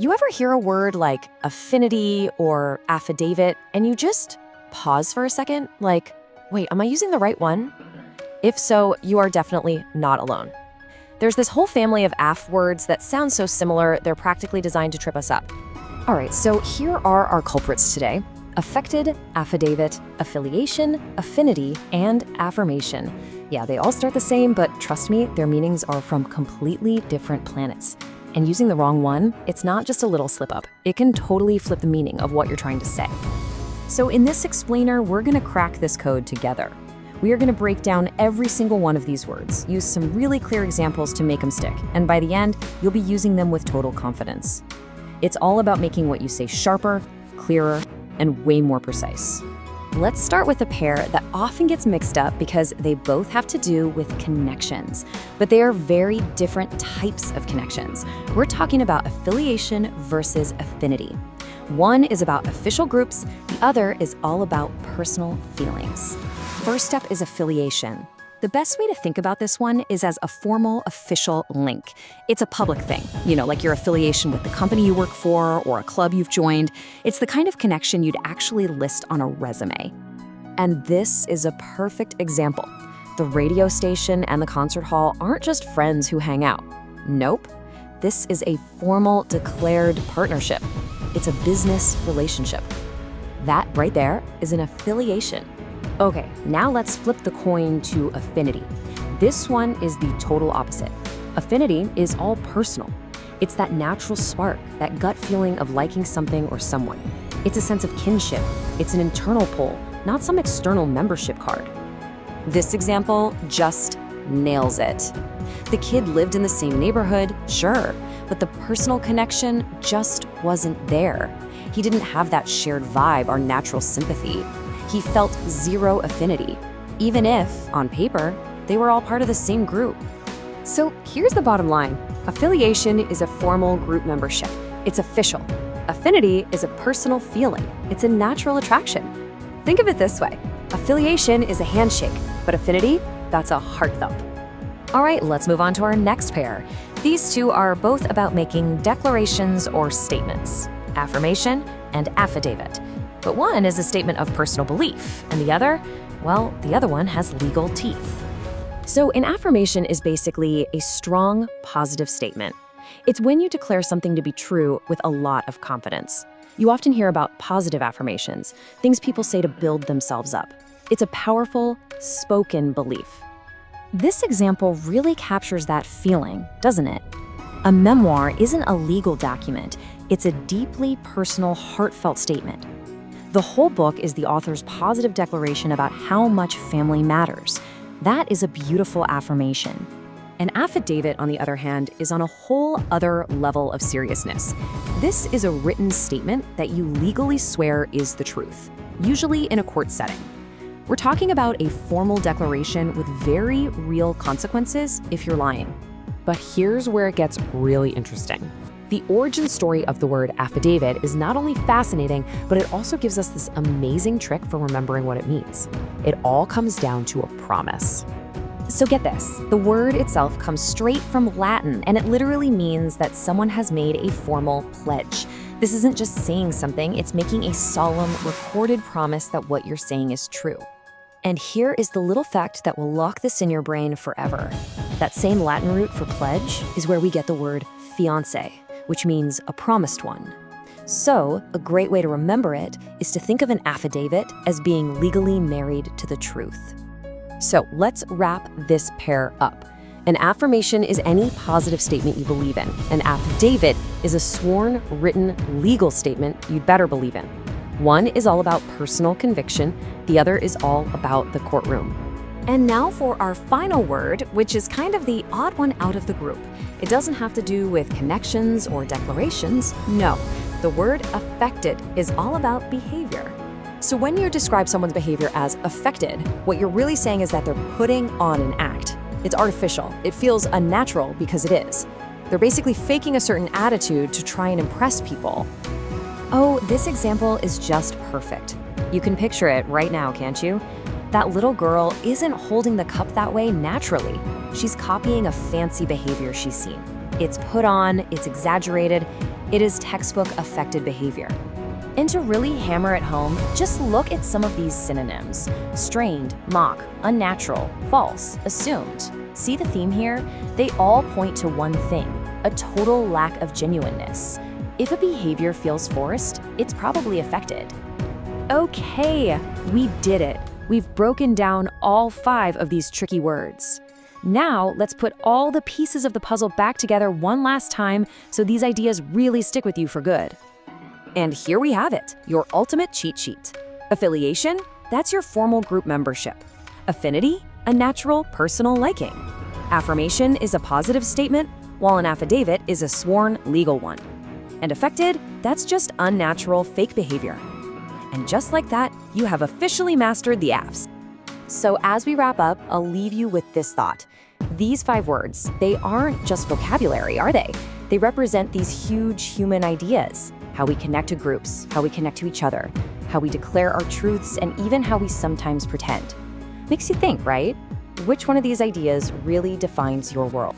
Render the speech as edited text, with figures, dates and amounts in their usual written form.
You ever hear a word like affinity or affidavit and you just pause for a second, like, wait, am I using the right one? If so, you are definitely not alone. There's this whole family of aff words that sound so similar, they're practically designed to trip us up. All right, so here are our culprits today: affected, affidavit, affiliation, affinity, and affirmation. Yeah, they all start the same, but trust me, their meanings are from completely different planets. And using the wrong one, it's not just a little slip up. It can totally flip the meaning of what you're trying to say. So in this explainer, we're gonna crack this code together. We are gonna break down every single one of these words, use some really clear examples to make them stick, and by the end, you'll be using them with total confidence. It's all about making what you say sharper, clearer, and way more precise. Let's start with a pair that often gets mixed up because they both have to do with connections, but they are very different types of connections. We're talking about affiliation versus affinity. One is about official groups, the other is all about personal feelings. First up is affiliation. The best way to think about this one is as a formal, official link. It's a public thing, like your affiliation with the company you work for or a club you've joined. It's the kind of connection you'd actually list on a resume. And this is a perfect example. The radio station and the concert hall aren't just friends who hang out. Nope. This is a formal, declared partnership. It's a business relationship. That right there is an affiliation. Okay, now let's flip the coin to affinity. This one is the total opposite. Affinity is all personal. It's that natural spark, that gut feeling of liking something or someone. It's a sense of kinship. It's an internal pull, not some external membership card. This example just nails it. The kid lived in the same neighborhood, sure, but the personal connection just wasn't there. He didn't have that shared vibe or natural sympathy. He felt zero affinity, even if, on paper, they were all part of the same group. So here's the bottom line. Affiliation is a formal group membership. It's official. Affinity is a personal feeling. It's a natural attraction. Think of it this way. Affiliation is a handshake, but affinity, that's a heart thump. All right, let's move on to our next pair. These two are both about making declarations or statements: affirmation and affidavit. But one is a statement of personal belief, and the other one has legal teeth. So an affirmation is basically a strong, positive statement. It's when you declare something to be true with a lot of confidence. You often hear about positive affirmations, things people say to build themselves up. It's a powerful, spoken belief. This example really captures that feeling, doesn't it? A memoir isn't a legal document. It's a deeply personal, heartfelt statement. The whole book is the author's positive declaration about how much family matters. That is a beautiful affirmation. An affidavit, on the other hand, is on a whole other level of seriousness. This is a written statement that you legally swear is the truth, usually in a court setting. We're talking about a formal declaration with very real consequences if you're lying. But here's where it gets really interesting. The origin story of the word affidavit is not only fascinating, but it also gives us this amazing trick for remembering what it means. It all comes down to a promise. So get this, the word itself comes straight from Latin, and it literally means that someone has made a formal pledge. This isn't just saying something, it's making a solemn, recorded promise that what you're saying is true. And here is the little fact that will lock this in your brain forever. That same Latin root for pledge is where we get the word fiancé, which means a promised one. So, a great way to remember it is to think of an affidavit as being legally married to the truth. So, let's wrap this pair up. An affirmation is any positive statement you believe in. An affidavit is a sworn, written, legal statement you'd better believe in. One is all about personal conviction, the other is all about the courtroom. And now for our final word, which is kind of the odd one out of the group. It doesn't have to do with connections or declarations. No, the word affected is all about behavior. So when you describe someone's behavior as affected, what you're really saying is that they're putting on an act. It's artificial. It feels unnatural because it is. They're basically faking a certain attitude to try and impress people. Oh, this example is just perfect. You can picture it right now, can't you? That little girl isn't holding the cup that way naturally. She's copying a fancy behavior she's seen. It's put on, it's exaggerated, It is textbook affected behavior. And to really hammer it home, just look at some of these synonyms: strained, mock, unnatural, false, assumed. See the theme here? They all point to one thing: a total lack of genuineness. If a behavior feels forced, it's probably affected. Okay, we did it. We've broken down all 5 of these tricky words. Now, let's put all the pieces of the puzzle back together one last time so these ideas really stick with you for good. And here we have it, your ultimate cheat sheet. Affiliation, that's your formal group membership. Affinity, a natural personal liking. Affirmation is a positive statement, while an affidavit is a sworn legal one. And affected, that's just unnatural fake behavior. And just like that, you have officially mastered the AFs. So as we wrap up, I'll leave you with this thought. These 5 words, they aren't just vocabulary, are they? They represent these huge human ideas: how we connect to groups, how we connect to each other, how we declare our truths, and even how we sometimes pretend. Makes you think, right? Which one of these ideas really defines your world?